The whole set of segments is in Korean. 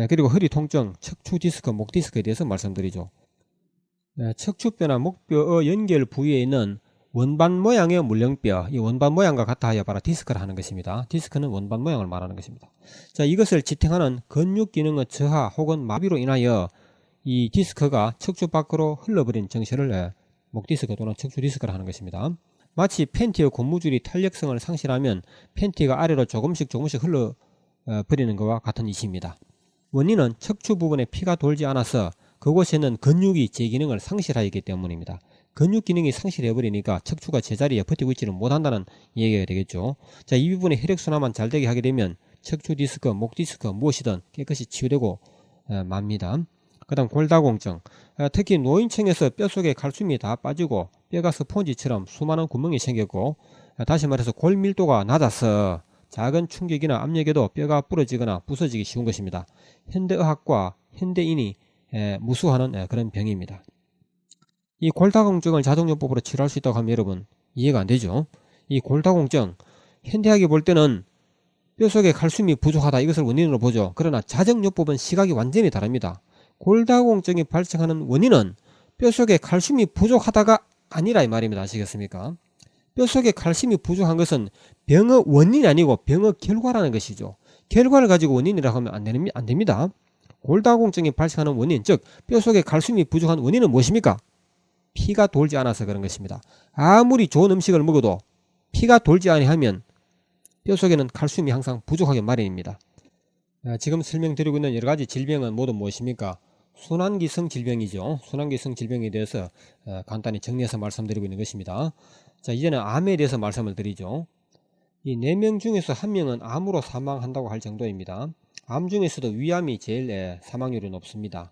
그리고 허리 통증, 척추 디스크, 목 디스크에 대해서 말씀드리죠. 척추뼈나 목뼈의 연결 부위에 있는 원반 모양의 물렁뼈, 이 원반 모양과 같아 하여 바로 디스크를 하는 것입니다. 디스크는 원반 모양을 말하는 것입니다. 자, 이것을 지탱하는 근육 기능의 저하 혹은 마비로 인하여 이 디스크가 척추 밖으로 흘러버린 정체를 목 디스크 또는 척추 디스크를 하는 것입니다. 마치 팬티의 고무줄이 탄력성을 상실하면 팬티가 아래로 조금씩 흘러버리는 것과 같은 이치입니다. 원인은 척추 부분에 피가 돌지 않아서 그곳에는 근육이 제 기능을 상실하기 때문입니다. 근육 기능이 상실해버리니까 척추가 제자리에 버티고 있지는 못한다는 얘기가 되겠죠. 자, 이 부분에 혈액순환만 잘 되게 하게 되면 척추 디스크, 목 디스크 무엇이든 깨끗이 치유되고 맙니다. 그 다음 골다공증, 특히 노인층에서 뼈속에 칼슘이 다 빠지고 뼈가 스폰지처럼 수많은 구멍이 생겼고, 다시 말해서 골밀도가 낮아서 작은 충격이나 압력에도 뼈가 부러지거나 부서지기 쉬운 것입니다. 현대의학과 현대인이 무수하는 그런 병입니다. 이 골다공증을 자정요법으로 치료할 수 있다고 하면 여러분 이해가 안 되죠. 이 골다공증, 현대학이 볼 때는 뼈속에 칼슘이 부족하다 이것을 원인으로 보죠. 그러나 자정요법은 시각이 완전히 다릅니다. 골다공증이 발생하는 원인은 뼈속에 칼슘이 부족하다가 아니라 이 말입니다. 아시겠습니까? 뼈속에 칼슘이 부족한 것은 병의 원인이 아니고 병의 결과라는 것이죠. 결과를 가지고 원인이라고 하면 안 됩니다. 골다공증이 발생하는 원인, 즉 뼈속에 칼슘이 부족한 원인은 무엇입니까? 피가 돌지 않아서 그런 것입니다. 아무리 좋은 음식을 먹어도 피가 돌지 아니하면 뼈속에는 칼슘이 항상 부족하게 마련입니다. 지금 설명드리고 있는 여러가지 질병은 모두 무엇입니까? 순환기성 질병이죠. 순환기성 질병에 대해서 간단히 정리해서 말씀드리고 있는 것입니다. 자, 이제는 암에 대해서 말씀을 드리죠. 이 4명 중에서 1명은 암으로 사망한다고 할 정도입니다. 암 중에서도 위암이 제일 사망률이 높습니다.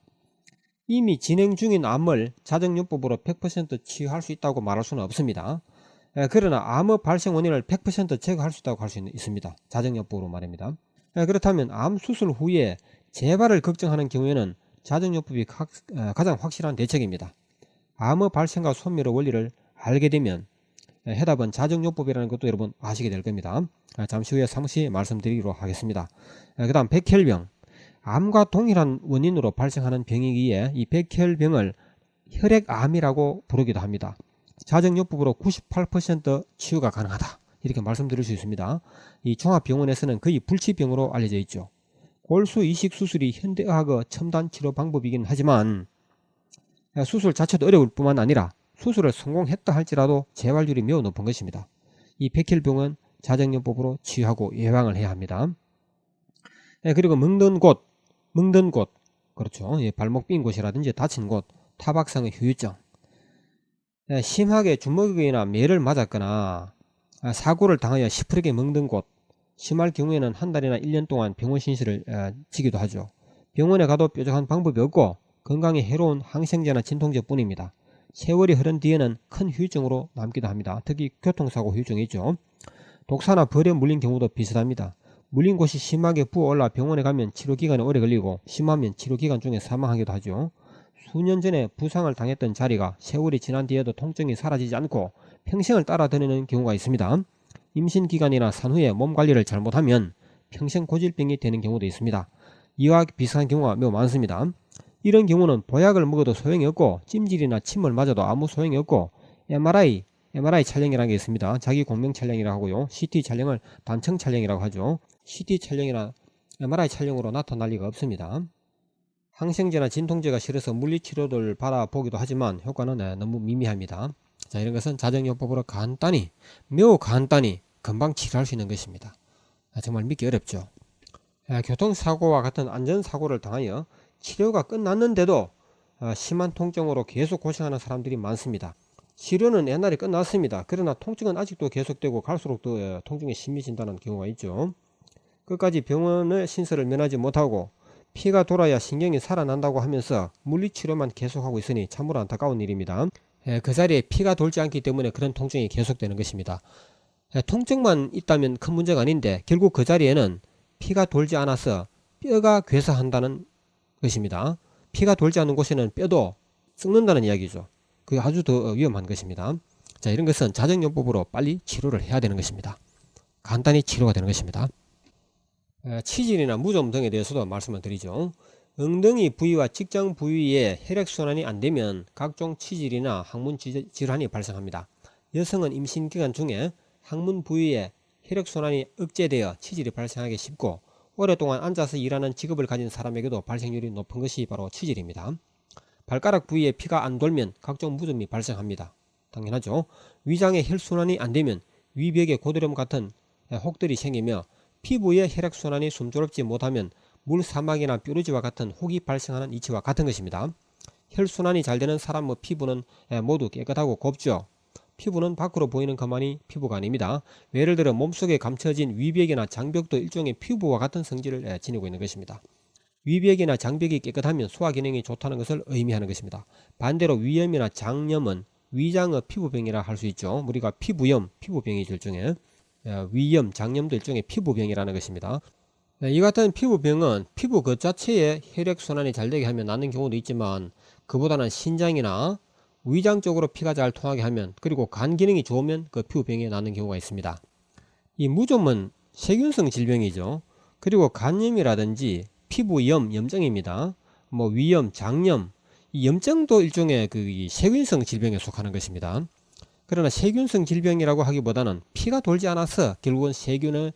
이미 진행 중인 암을 자정요법으로 100% 치유할 수 있다고 말할 수는 없습니다. 그러나 암의 발생 원인을 100% 제거할 수 있다고 할 수 있습니다. 자정요법으로 말입니다. 그렇다면 암 수술 후에 재발을 걱정하는 경우에는 자정요법이 가장 확실한 대책입니다. 암의 발생과 소멸의 원리를 알게 되면 해답은 자정요법이라는 것도 여러분 아시게 될 겁니다. 잠시 후에 상세히 말씀드리도록 하겠습니다. 그 다음 백혈병, 암과 동일한 원인으로 발생하는 병이기에 이 백혈병을 혈액암이라고 부르기도 합니다. 자정요법으로 98% 치유가 가능하다 이렇게 말씀드릴 수 있습니다. 이 종합병원에서는 거의 불치병으로 알려져 있죠. 골수 이식 수술이 현대의학의 첨단 치료 방법이긴 하지만 수술 자체도 어려울 뿐만 아니라 수술을 성공했다 할지라도 재활률이 매우 높은 것입니다. 이 백혈병은 자정요법으로 치유하고 예방을 해야 합니다. 그리고 먹는 곳, 그렇죠. 발목 삔 곳이라든지 다친 곳, 타박상의 후유증, 심하게 주먹이나 매를 맞았거나 사고를 당하여 시퍼렇게 먹는 곳, 심할 경우에는 한 달이나 1년 동안 병원 신세를 지기도 하죠. 병원에 가도 뾰족한 방법이 없고 건강에 해로운 항생제나 진통제 뿐입니다. 세월이 흐른 뒤에는 큰 후유증으로 남기도 합니다. 특히 교통사고 후유증이 있죠. 독사나 벌에 물린 경우도 비슷합니다. 물린 곳이 심하게 부어올라 병원에 가면 치료기간이 오래 걸리고 심하면 치료기간 중에 사망하기도 하죠. 수년 전에 부상을 당했던 자리가 세월이 지난 뒤에도 통증이 사라지지 않고 평생을 따라다니는 경우가 있습니다. 임신기간이나 산후에 몸관리를 잘못하면 평생 고질병이 되는 경우도 있습니다. 이와 비슷한 경우가 매우 많습니다. 이런 경우는 보약을 먹어도 소용이 없고 찜질이나 침을 맞아도 아무 소용이 없고 MRI 촬영이라는 게 있습니다. 자기 공명 촬영이라고 하고요. CT 촬영을 단청 촬영이라고 하죠. CT 촬영이나 MRI 촬영으로 나타날 리가 없습니다. 항생제나 진통제가 싫어서 물리치료를 받아보기도 하지만 효과는 너무 미미합니다. 자, 이런 것은 자정요법으로 매우 간단히 금방 치료할 수 있는 것입니다. 정말 믿기 어렵죠. 교통사고와 같은 안전사고를 당하여 치료가 끝났는데도 심한 통증으로 계속 고생하는 사람들이 많습니다. 치료는 옛날에 끝났습니다. 그러나 통증은 아직도 계속되고 갈수록 더 통증이 심해진다는 경우가 있죠. 끝까지 병원의 신세를 면하지 못하고 피가 돌아야 신경이 살아난다고 하면서 물리치료만 계속하고 있으니 참으로 안타까운 일입니다. 그 자리에 피가 돌지 않기 때문에 그런 통증이 계속되는 것입니다. 통증만 있다면 큰 문제가 아닌데 결국 그 자리에는 피가 돌지 않아서 뼈가 괴사한다는 것입니다. 피가 돌지 않는 곳에는 뼈도 썩는다는 이야기죠. 그게 아주 더 위험한 것입니다. 자, 이런 것은 자정요법으로 빨리 치료를 해야 되는 것입니다. 간단히 치료가 되는 것입니다. 치질이나 무좀 등에 대해서도 말씀을 드리죠. 엉덩이 부위와 직장 부위에 혈액순환이 안되면 각종 치질이나 항문 질환이 발생합니다. 여성은 임신기간 중에 항문 부위에 혈액순환이 억제되어 치질이 발생하기 쉽고, 오랫동안 앉아서 일하는 직업을 가진 사람에게도 발생률이 높은 것이 바로 치질입니다. 발가락 부위에 피가 안 돌면 각종 무좀이 발생합니다. 당연하죠. 위장의 혈순환이 안되면 위벽에 고드름 같은 혹들이 생기며, 피부의 혈액순환이 순조롭지 못하면 물사막이나 뾰루지와 같은 혹이 발생하는 이치와 같은 것입니다. 혈순환이 잘 되는 사람의 피부는 모두 깨끗하고 곱죠. 피부는 밖으로 보이는 것만이 피부가 아닙니다. 예를 들어 몸속에 감춰진 위벽이나 장벽도 일종의 피부와 같은 성질을 지니고 있는 것입니다. 위벽이나 장벽이 깨끗하면 소화기능이 좋다는 것을 의미하는 것입니다. 반대로 위염이나 장염은 위장의 피부병이라 할 수 있죠. 우리가 피부염, 피부병이 일종의 위염, 장염도 일종의 피부병이라는 것입니다. 이 같은 피부병은 피부 그 자체에 혈액순환이 잘 되게 하면 낫는 경우도 있지만, 그보다는 신장이나 위장 쪽으로 피가 잘 통하게 하면, 그리고 간 기능이 좋으면 그 피부병이 낫는 경우가 있습니다. 이 무좀은 세균성 질병이죠. 그리고 간염이라든지 피부염, 염증입니다. 위염, 장염, 이 염증도 일종의 그 세균성 질병에 속하는 것입니다. 그러나 세균성 질병이라고 하기보다는 피가 돌지 않아서 결국은 세균을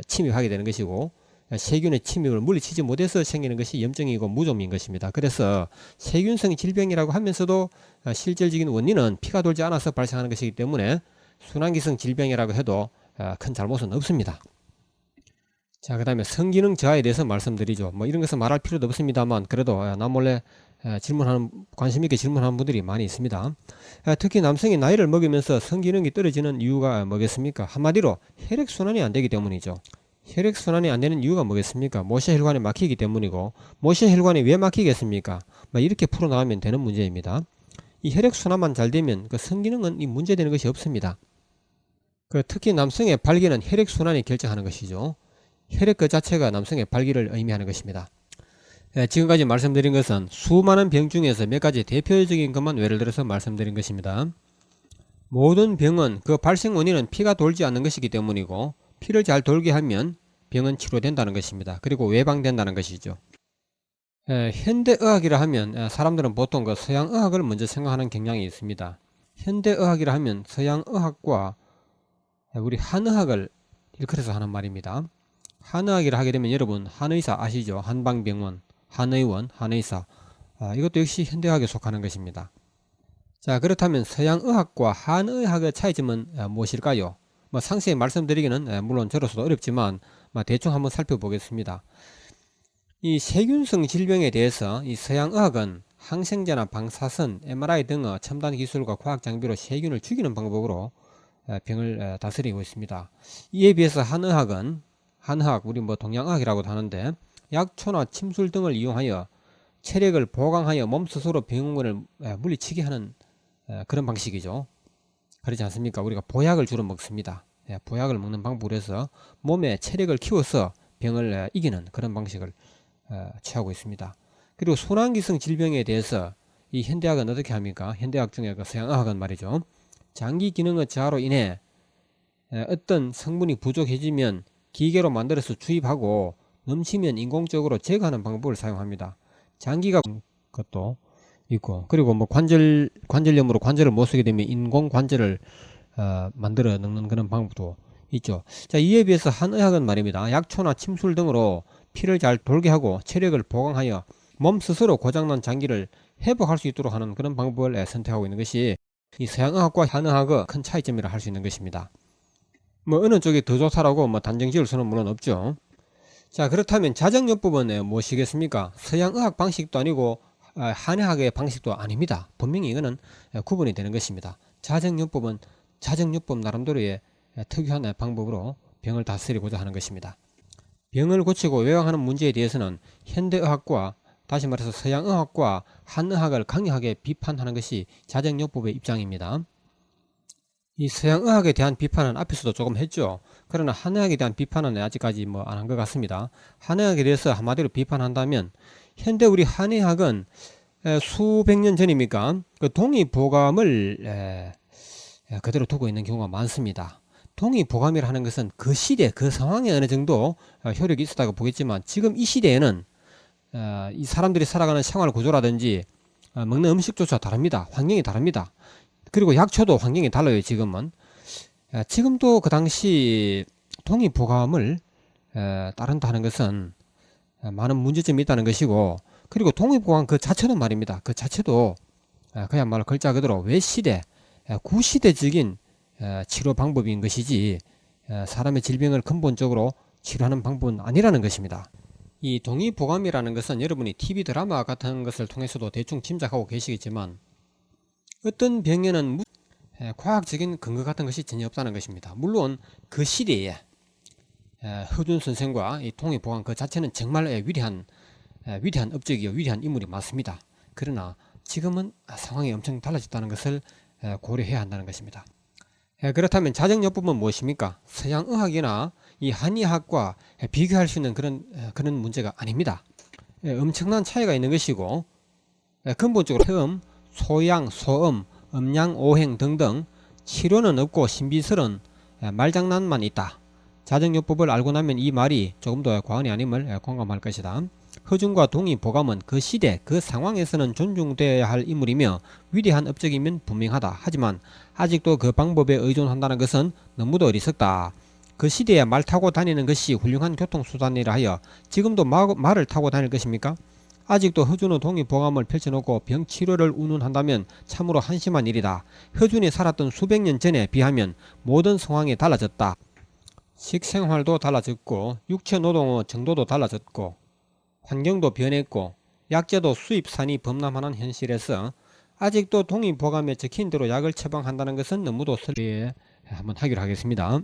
침입하게 되는 것이고, 세균의 침입을 물리치지 못해서 생기는 것이 염증이고 무좀인 것입니다. 그래서 세균성 질병이라고 하면서도 실질적인 원인은 피가 돌지 않아서 발생하는 것이기 때문에 순환기성 질병이라고 해도 큰 잘못은 없습니다. 자, 그 다음에 성기능 저하에 대해서 말씀드리죠. 이런 것은 말할 필요도 없습니다만, 그래도 남몰래 관심 있게 질문하는 분들이 많이 있습니다. 특히 남성이 나이를 먹으면서 성기능이 떨어지는 이유가 뭐겠습니까? 한마디로 혈액순환이 안 되기 때문이죠. 혈액순환이 안 되는 이유가 뭐겠습니까? 모세혈관이 막히기 때문이고, 모세혈관이 왜 막히겠습니까? 이렇게 풀어나가면 되는 문제입니다. 이 혈액순환만 잘 되면 그 성기능은 문제되는 것이 없습니다. 특히 남성의 발기는 혈액순환이 결정하는 것이죠. 혈액 그 자체가 남성의 발기를 의미하는 것입니다. 지금까지 말씀드린 것은 수많은 병 중에서 몇 가지 대표적인 것만 예를 들어서 말씀드린 것입니다. 모든 병은 그 발생 원인은 피가 돌지 않는 것이기 때문이고, 피를 잘 돌게 하면 병은 치료된다는 것입니다. 그리고 외방된다는 것이죠. 현대의학이라 하면 사람들은 보통 그 서양의학을 먼저 생각하는 경향이 있습니다. 현대의학이라 하면 서양의학과 우리 한의학을 일컬어서 하는 말입니다. 한의학이라 하게 되면 여러분 한의사 아시죠? 한방병원, 한의원, 한의사, 이것도 역시 현대의학에 속하는 것입니다. 자, 그렇다면 서양의학과 한의학의 차이점은 무엇일까요? 상세히 말씀드리기는 물론 저로서도 어렵지만 대충 한번 살펴보겠습니다. 이 세균성 질병에 대해서 이 서양의학은 항생제나 방사선, MRI 등의 첨단 기술과 과학 장비로 세균을 죽이는 방법으로 병을 다스리고 있습니다. 이에 비해서 한의학은 우리 동양의학이라고도 하는데, 약초나 침술 등을 이용하여 체력을 보강하여 몸 스스로 병원을 물리치게 하는 그런 방식이죠. 그렇지 않습니까? 우리가 보약을 주로 먹습니다. 보약을 먹는 방법으로 해서 몸에 체력을 키워서 병을 이기는 그런 방식을 취하고 있습니다. 그리고 순환기성 질병에 대해서 이 현대학은 어떻게 합니까? 현대학 중에 그 서양의학은 말이죠. 장기 기능의 저하로 인해 어떤 성분이 부족해지면 기계로 만들어서 주입하고 넘치면 인공적으로 제거하는 방법을 사용합니다. 장기가 것도 있고, 그리고 관절염으로 관절을 못 쓰게 되면 인공 관절을 만들어 넣는 그런 방법도 있죠. 자, 이에 비해서 한의학은 말입니다. 약초나 침술 등으로 피를 잘 돌게 하고 체력을 보강하여 몸 스스로 고장난 장기를 회복할 수 있도록 하는 그런 방법을 선택하고 있는 것이 이 서양의학과 한의학의 큰 차이점이라 할 수 있는 것입니다. 어느 쪽이 더 좋다라고 단정 지을 수는 물론 없죠. 자, 그렇다면 자정요법은 무엇이겠습니까? 서양의학 방식도 아니고 한의학의 방식도 아닙니다. 분명히 이거는 구분이 되는 것입니다. 자정요법은 자정요법 나름대로의 특유한 방법으로 병을 다스리고자 하는 것입니다. 병을 고치고 외양하는 문제에 대해서는 현대의학과, 다시 말해서 서양의학과 한의학을 강력하게 비판하는 것이 자정요법의 입장입니다. 이 서양의학에 대한 비판은 앞에서도 조금 했죠. 그러나 한의학에 대한 비판은 아직까지 안 한 것 같습니다. 한의학에 대해서 한마디로 비판한다면, 현대 우리 한의학은 수백 년 전입니까? 그 동의보감을 그대로 두고 있는 경우가 많습니다. 동의보감이라는 것은 그 시대 그 상황에 어느 정도 효력이 있었다고 보겠지만, 지금 이 시대에는 이 사람들이 살아가는 생활 구조라든지 먹는 음식조차 다릅니다. 환경이 다릅니다. 그리고 약초도 환경이 달라요. 지금은 지금도 그 당시 동의보감을 따른다는 것은 많은 문제점이 있다는 것이고, 그리고 동의보감 그 자체도 말입니다. 그 자체도 그야말로 글자 그대로 외시대 구시대적인 치료 방법인 것이지, 사람의 질병을 근본적으로 치료하는 방법은 아니라는 것입니다. 이 동의보감이라는 것은 여러분이 TV 드라마 같은 것을 통해서도 대충 짐작하고 계시겠지만, 어떤 병에는 과학적인 근거 같은 것이 전혀 없다는 것입니다. 물론 그 시대에 허준 선생과 이 동의보감 그 자체는 정말 위대한 업적이요 위대한 인물이 맞습니다. 그러나 지금은 상황이 엄청 달라졌다는 것을 고려해야 한다는 것입니다. 그렇다면 자정요법은 무엇입니까? 서양의학이나 이 한의학과 비교할 수 있는 그런 문제가 아닙니다. 엄청난 차이가 있는 것이고, 근본적으로 폐음, 소양, 소음, 음양, 오행 등등 치료는 없고 신비스러운 말장난만 있다. 자정요법을 알고 나면 이 말이 조금 더 과언이 아님을 공감할 것이다. 허준과 동의보감은 그 시대 그 상황에서는 존중되어야 할 인물이며 위대한 업적이면 분명하다. 하지만 아직도 그 방법에 의존한다는 것은 너무도 어리석다. 그 시대에 말 타고 다니는 것이 훌륭한 교통수단이라 하여 지금도 말을 타고 다닐 것입니까? 아직도 허준의 동의보감을 펼쳐놓고 병치료를 운운한다면 참으로 한심한 일이다. 허준이 살았던 수백 년 전에 비하면 모든 상황이 달라졌다. 식생활도 달라졌고, 육체노동의 정도도 달라졌고, 환경도 변했고, 약제도 수입산이 범람하는 현실에서 아직도 동의보감에 적힌 대로 약을 처방한다는 것은 너무도 설레에 한번 하기로 하겠습니다.